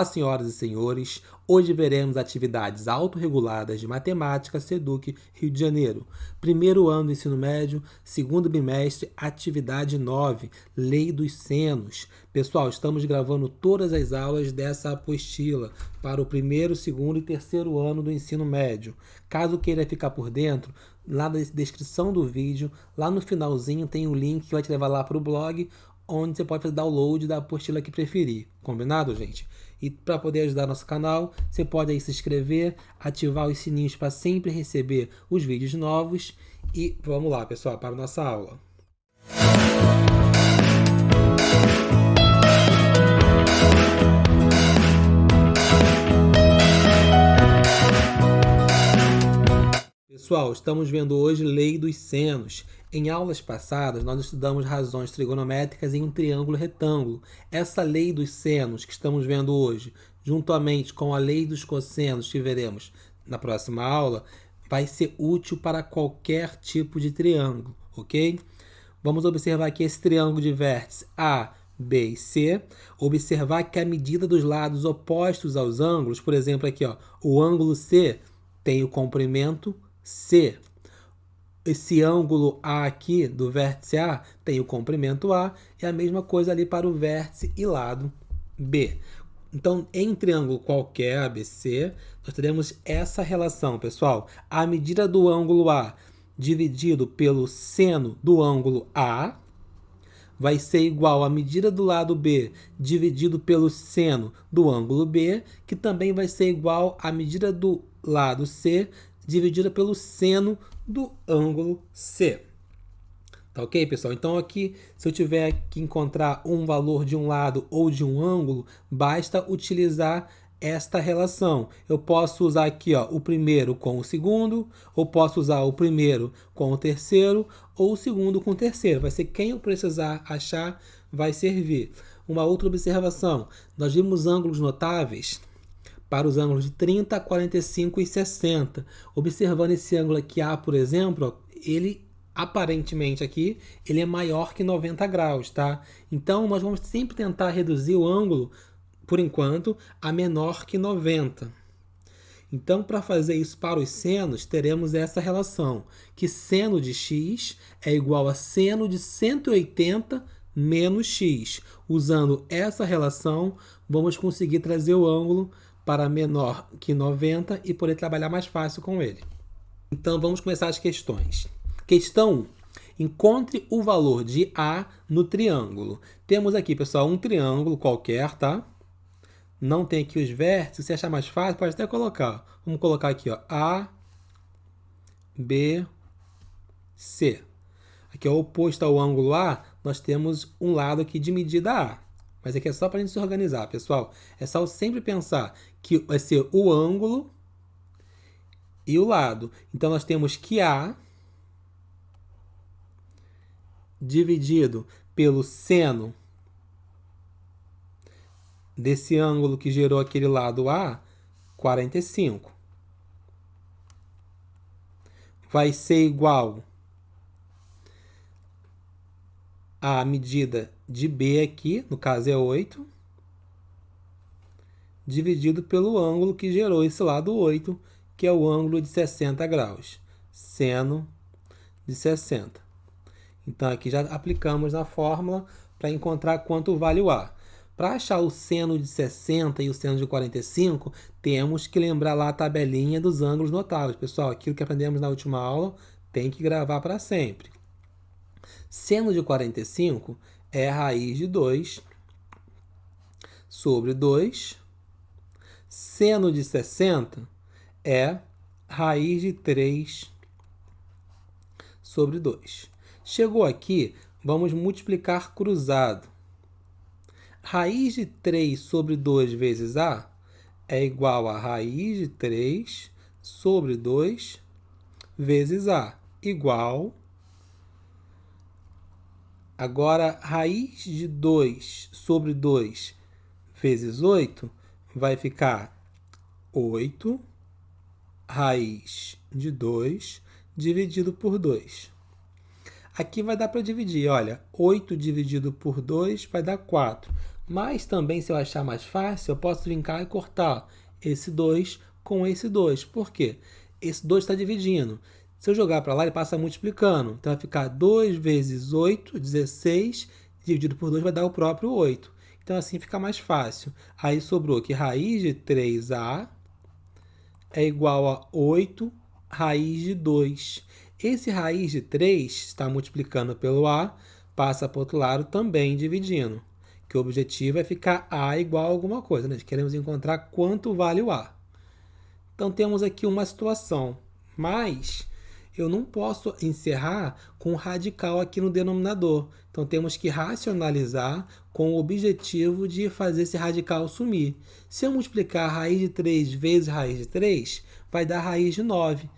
Olá, senhoras e senhores, hoje veremos atividades autorreguladas de Matemática SEDUC Rio de Janeiro. Primeiro ano do ensino médio, segundo bimestre, atividade 9, Lei dos Senos. Pessoal, estamos gravando todas as aulas dessa apostila para o primeiro, segundo e terceiro ano do ensino médio. Caso queira ficar por dentro, lá na descrição do vídeo, lá no finalzinho tem um link que vai te levar lá para o blog, onde você pode fazer download da apostila que preferir. Combinado, gente? E para poder ajudar nosso canal, você pode aí se inscrever, ativar os sininhos para sempre receber os vídeos novos. E vamos lá, pessoal, para a nossa aula. Pessoal, estamos vendo hoje Lei dos Senos. Em aulas passadas, nós estudamos razões trigonométricas em um triângulo retângulo. Essa Lei dos Senos que estamos vendo hoje, juntamente com a Lei dos Cossenos que veremos na próxima aula, vai ser útil para qualquer tipo de triângulo, ok? Vamos observar aqui esse triângulo de vértices A, B e C. Observar que a medida dos lados opostos aos ângulos, por exemplo, aqui, ó, o ângulo C tem o comprimento C. Esse ângulo A aqui do vértice A tem o comprimento A e a mesma coisa ali para o vértice e lado B. Então, em um triângulo qualquer, ABC, nós teremos essa relação, pessoal. A medida do ângulo A dividido pelo seno do ângulo A vai ser igual à medida do lado B dividido pelo seno do ângulo B, que também vai ser igual à medida do lado C dividida pelo seno do ângulo C. Tá ok, pessoal? Então aqui, se eu tiver que encontrar um valor de um lado ou de um ângulo, basta utilizar esta relação. Eu posso usar aqui, ó, o primeiro com o segundo, ou posso usar o primeiro com o terceiro, ou o segundo com o terceiro. Vai ser quem eu precisar achar, vai servir. Uma outra observação, nós vimos ângulos notáveis para os ângulos de 30, 45 e 60. Observando esse ângulo aqui A, por exemplo, ele aparentemente aqui, ele é maior que 90 graus, tá? Então, nós vamos sempre tentar reduzir o ângulo, por enquanto, a menor que 90. Então, para fazer isso para os senos, teremos essa relação, que seno de x é igual a seno de 180 menos x. Usando essa relação, vamos conseguir trazer o ângulo para menor que 90 e poder trabalhar mais fácil com ele. Então, vamos começar as questões. Questão 1. Encontre o valor de A no triângulo. Temos aqui, pessoal, um triângulo qualquer, tá? Não tem aqui os vértices. Se achar mais fácil, pode até colocar. Vamos colocar aqui, ó, A, B, C. Aqui, ó, oposto ao ângulo A, nós temos um lado aqui de medida A. Mas aqui é só para a gente se organizar, pessoal. É só sempre pensar que vai ser o ângulo e o lado. Então, nós temos que A dividido pelo seno desse ângulo que gerou aquele lado A, 45. Vai ser igual à medida de B aqui, no caso é 8, dividido pelo ângulo que gerou esse lado 8, que é o ângulo de 60 graus. Seno de 60. Então, aqui já aplicamos a fórmula para encontrar quanto vale o A. Para achar o seno de 60 e o seno de 45, temos que lembrar lá a tabelinha dos ângulos notáveis. Pessoal, aquilo que aprendemos na última aula tem que gravar para sempre. Seno de 45 é a raiz de 2 sobre 2. Seno de 60 é raiz de 3 sobre 2. Chegou aqui, vamos multiplicar cruzado. Raiz de 3 sobre 2 vezes A é igual a raiz de 3 sobre 2 vezes A, igual. Agora, raiz de 2 sobre 2 vezes 8 vai ficar 8 raiz de 2 dividido por 2. Aqui vai dar para dividir, olha, 8 dividido por 2 vai dar 4. Mas também, se eu achar mais fácil, eu posso brincar e cortar esse 2 com esse 2. Por quê? Esse 2 está dividindo. Se eu jogar para lá, ele passa multiplicando. Então, vai ficar 2 vezes 8, 16, dividido por 2 vai dar o próprio 8. Então, assim fica mais fácil. Aí sobrou que raiz de 3a é igual a 8 raiz de 2. Esse raiz de 3 está multiplicando pelo a, passa para o outro lado também dividindo. Que o objetivo é ficar a igual a alguma coisa. Nós queremos encontrar quanto vale o a. Então, temos aqui uma situação, mas eu não posso encerrar com o radical aqui no denominador. Então, temos que racionalizar com o objetivo de fazer esse radical sumir. Se eu multiplicar a raiz de 3 vezes raiz de 3, vai dar raiz de 9,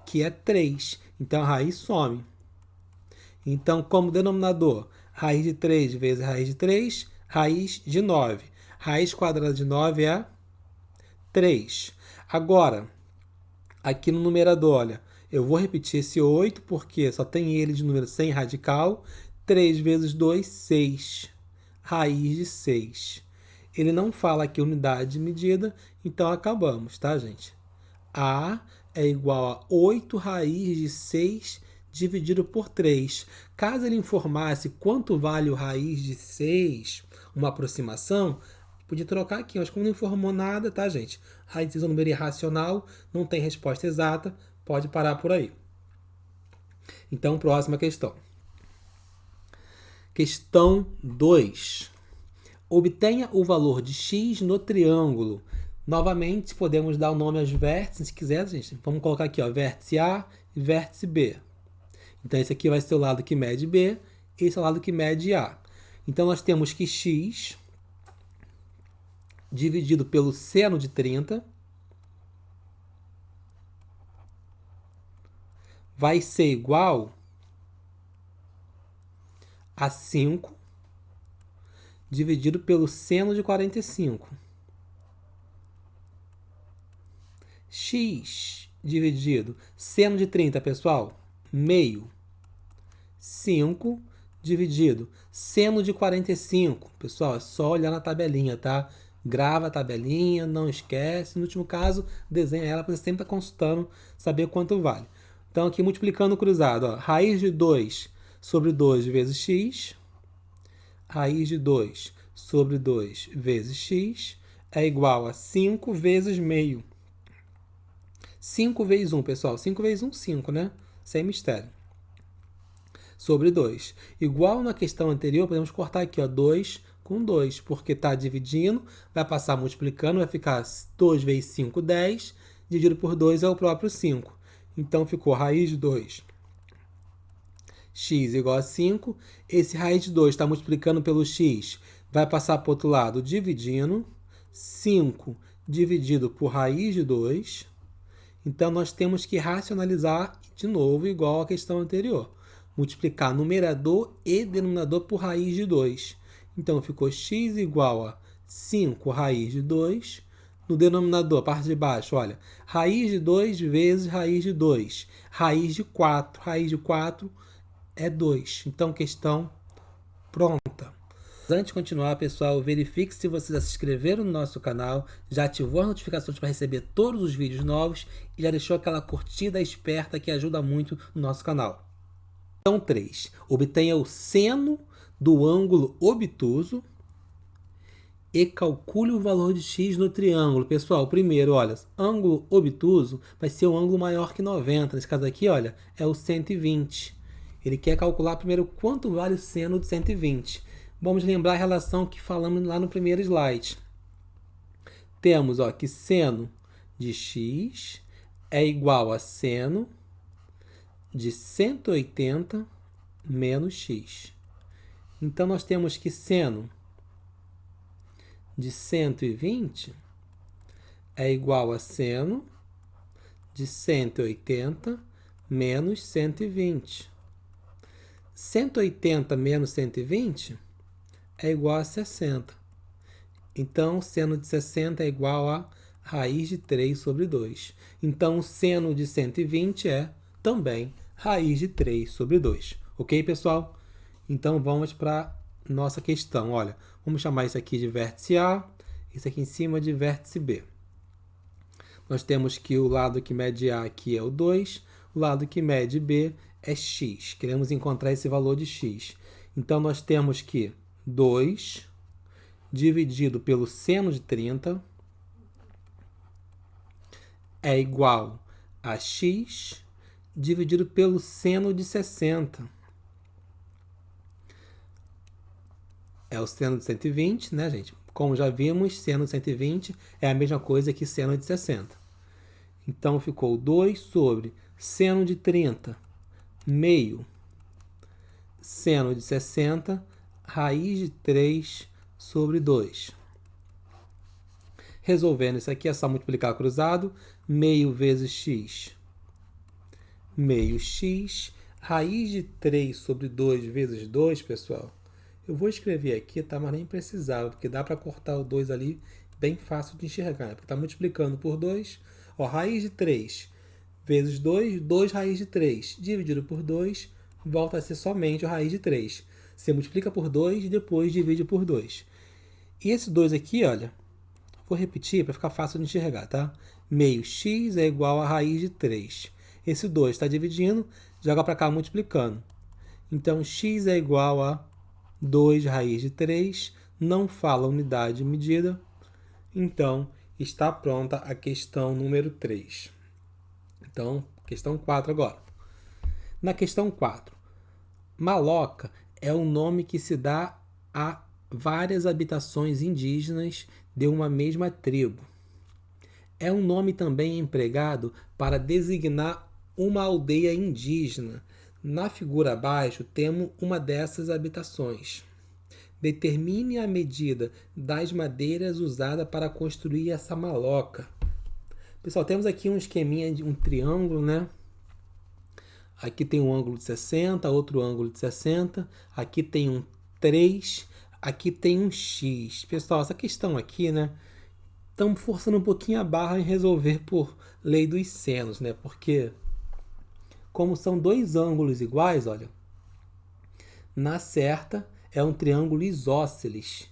que é 3. Então, a raiz some. Então, como denominador, raiz de 3 vezes raiz de 3, raiz de 9. Raiz quadrada de 9 é 3. Agora, aqui no numerador, olha, eu vou repetir esse 8 porque só tem ele de número sem radical. 3 vezes 2, 6. Raiz de 6. Ele não fala aqui unidade de medida, então acabamos, tá, gente? A é igual a 8 raiz de 6 dividido por 3. Caso ele informasse quanto vale o raiz de 6, uma aproximação, podia trocar aqui, mas como não informou nada, tá, gente? Raiz de 6 é um número irracional, não tem resposta exata, pode parar por aí. Então, próxima questão. Questão 2. Obtenha o valor de x no triângulo. Novamente, podemos dar o nome aos vértices, se quiser, gente. Vamos colocar aqui, ó, vértice A e vértice B. Então, esse aqui vai ser o lado que mede B, esse é o lado que mede A. Então, nós temos que x dividido pelo seno de 30 vai ser igual a 5 dividido pelo seno de 45. X dividido seno de 30, pessoal, meio. 5 dividido seno de 45. Pessoal, é só olhar na tabelinha, tá? Grava a tabelinha, não esquece. No último caso, desenha ela para você sempre estar consultando, saber quanto vale. Então, aqui multiplicando cruzado, ó, raiz de 2 sobre 2 vezes x, raiz de 2 sobre 2 vezes x é igual a 5 vezes meio. 5 vezes 1, pessoal. 5 vezes 1, 5, né? Sem mistério. Sobre 2. Igual na questão anterior, podemos cortar aqui, ó, 2 com 2, porque está dividindo, vai passar multiplicando, vai ficar 2 vezes 5, 10, dividido por 2 é o próprio 5. Então, ficou raiz de 2, x igual a 5. Esse raiz de 2 está multiplicando pelo x, vai passar para o outro lado dividindo. 5 dividido por raiz de 2. Então, nós temos que racionalizar de novo, igual à questão anterior. Multiplicar numerador e denominador por raiz de 2. Então, ficou x igual a 5 raiz de 2. No denominador, a parte de baixo, olha, raiz de 2 vezes raiz de 2. Raiz de 4. Raiz de 4 é 2. Então, questão pronta. Antes de continuar, pessoal, verifique se você já se inscreveram no nosso canal, já ativou as notificações para receber todos os vídeos novos e já deixou aquela curtida esperta que ajuda muito no nosso canal. Questão 3. Obtenha o seno do ângulo obtuso e calcule o valor de x no triângulo. Pessoal, primeiro, olha, ângulo obtuso vai ser um ângulo maior que 90. Nesse caso aqui, olha, é o 120. Ele quer calcular primeiro quanto vale o seno de 120. Vamos lembrar a relação que falamos lá no primeiro slide. Temos, ó, que seno de x é igual a seno de 180 menos x. Então, nós temos que seno de 120 é igual a seno de 180 menos 120. 180 menos 120 é igual a 60. Então, seno de 60 é igual a raiz de 3 sobre 2. Então, o seno de 120 é também raiz de 3 sobre 2. Ok, pessoal? Então, vamos para a nossa questão. Olha, vamos chamar isso aqui de vértice A, isso aqui em cima de vértice B. Nós temos que o lado que mede A aqui é o 2, o lado que mede B é x. Queremos encontrar esse valor de x. Então, nós temos que 2 dividido pelo seno de 30 é igual a x dividido pelo seno de 60. É o seno de 120, né, gente? Como já vimos, seno de 120 é a mesma coisa que seno de 60. Então, ficou 2 sobre seno de 30, meio, seno de 60, raiz de 3 sobre 2. Resolvendo isso aqui, é só multiplicar cruzado. Meio vezes x, meio x, raiz de 3 sobre 2 vezes 2, pessoal. Eu vou escrever aqui, tá? Mas nem precisava, porque dá para cortar o 2 ali, bem fácil de enxergar. Porque está multiplicando por 2. Ó, raiz de 3 vezes 2, 2 raiz de 3, dividido por 2, volta a ser somente a raiz de 3. Você multiplica por 2 e depois divide por 2. E esse 2 aqui, olha, vou repetir para ficar fácil de enxergar, tá? Meio x é igual a raiz de 3. Esse 2 está dividindo, joga para cá multiplicando. Então, x é igual a 2 raiz de 3. Não fala unidade de medida. Então, está pronta a questão número 3. Então, questão 4 agora. Na questão 4, maloca é o nome que se dá a várias habitações indígenas de uma mesma tribo. É um nome também empregado para designar uma aldeia indígena. Na figura abaixo, temos uma dessas habitações. Determine a medida das madeiras usada para construir essa maloca. Pessoal, temos aqui um esqueminha de um triângulo, né? Aqui tem um ângulo de 60, outro ângulo de 60. Aqui tem um 3, aqui tem um x. Pessoal, essa questão aqui, né? Estamos forçando um pouquinho a barra em resolver por lei dos senos, né? Porque, como são dois ângulos iguais, olha, na certa é um triângulo isósceles.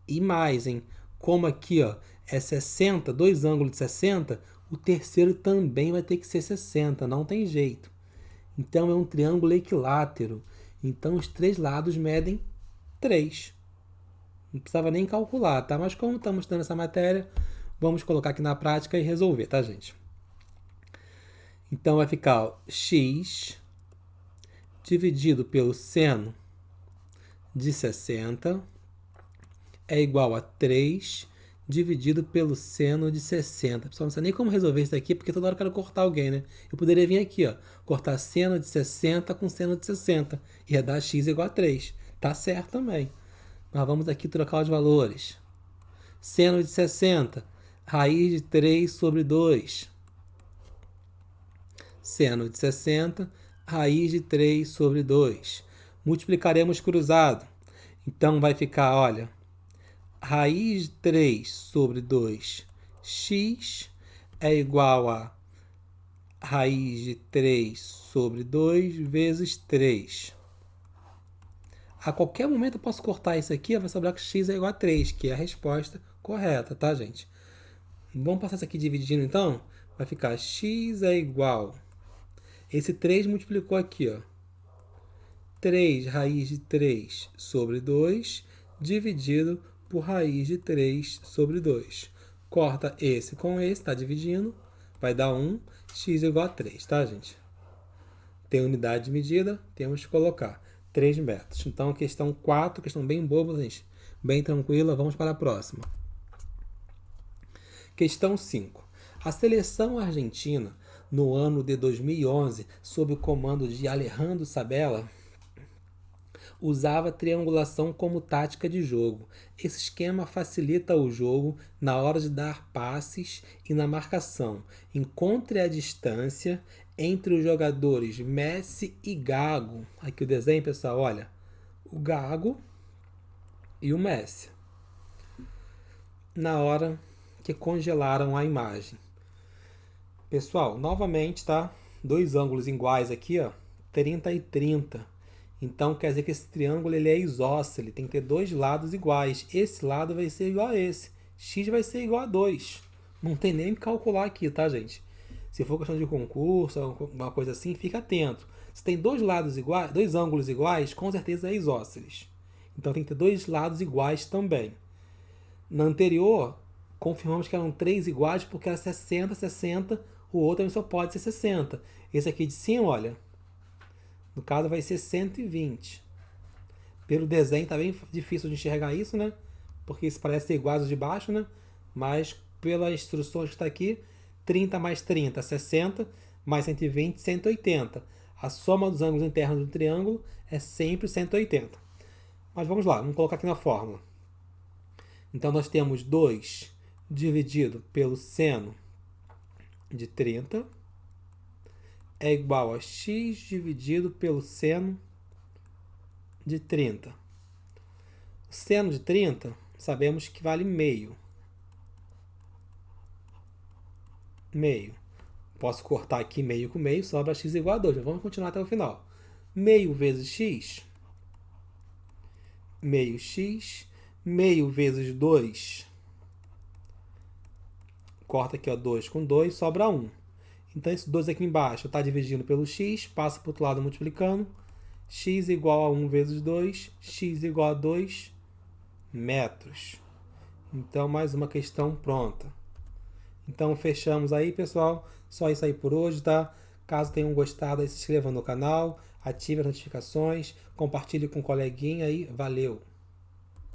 E mais, hein? Como aqui, ó, é 60, dois ângulos de 60, o terceiro também vai ter que ser 60, não tem jeito. Então, é um triângulo equilátero. Então, os três lados medem 3. Não precisava nem calcular, tá? Mas como estamos estudando essa matéria, vamos colocar aqui na prática e resolver, tá, gente? Então, vai ficar ó, x dividido pelo seno de 60 é igual a 3 dividido pelo seno de 60. Pessoal, não sei nem como resolver isso aqui, porque toda hora eu quero cortar alguém, né? Eu poderia vir aqui, ó, cortar seno de 60 com seno de 60. Ia dar x igual a 3. Tá certo também. Mas vamos aqui trocar os valores. Seno de 60, raiz de 3 sobre 2. Seno de 60, raiz de 3 sobre 2. Multiplicaremos cruzado. Então, vai ficar, olha, raiz de 3 sobre 2x é igual a raiz de 3 sobre 2 vezes 3. A qualquer momento eu posso cortar isso aqui, vai sobrar que x é igual a 3, que é a resposta correta, tá, gente? Vamos passar isso aqui dividindo, então? Vai ficar x é igual... Esse 3 multiplicou aqui, ó. 3 raiz de 3 sobre 2 dividido por raiz de 3 sobre 2. Corta esse com esse, está dividindo, vai dar 1, x igual a 3, tá, gente? Tem unidade de medida, temos que colocar 3 metros. Então, a questão 4, questão bem boba, gente, bem tranquila, vamos para a próxima. Questão 5. A seleção argentina, no ano de 2011, sob o comando de Alejandro Sabella, usava triangulação como tática de jogo. Esse esquema facilita o jogo na hora de dar passes e na marcação. Encontre a distância entre os jogadores Messi e Gago. Aqui o desenho, pessoal, olha. O Gago e o Messi. Na hora que congelaram a imagem. Pessoal, novamente, tá? Dois ângulos iguais aqui, ó. 30 e 30. Então quer dizer que esse triângulo ele é isósceles, tem que ter dois lados iguais. Esse lado vai ser igual a esse. X vai ser igual a 2. Não tem nem que calcular aqui, tá, gente? Se for questão de concurso, alguma coisa assim, fica atento. Se tem dois lados iguais, dois ângulos iguais, com certeza é isósceles. Então tem que ter dois lados iguais também. Na anterior, confirmamos que eram três iguais porque era 60, 60. O outro também só pode ser 60. Esse aqui de cima, olha, no caso vai ser 120. Pelo desenho tá bem difícil de enxergar isso, né? Porque isso parece ser igual aos de baixo, né? Mas pelas instruções que está aqui, 30 mais 30, 60, mais 120, 180. A soma dos ângulos internos do triângulo é sempre 180. Mas vamos lá, vamos colocar aqui na fórmula. Então nós temos 2 dividido pelo seno de 30 é igual a x dividido pelo seno de 30. O seno de 30 sabemos que vale meio. Meio. Posso cortar aqui meio com meio, sobra x igual a 2. Vamos continuar até o final. Meio vezes x, meio x, meio vezes 2, corta aqui, ó, 2 com 2, sobra 1. Então, esse 2 aqui embaixo está dividindo pelo x, passa para o outro lado multiplicando. X igual a 1 vezes 2, x igual a 2 metros. Então, mais uma questão pronta. Então, fechamos aí, pessoal. Só isso aí por hoje, tá? Caso tenham gostado, aí se inscreva no canal, ative as notificações, compartilhe com um coleguinha aí. Valeu!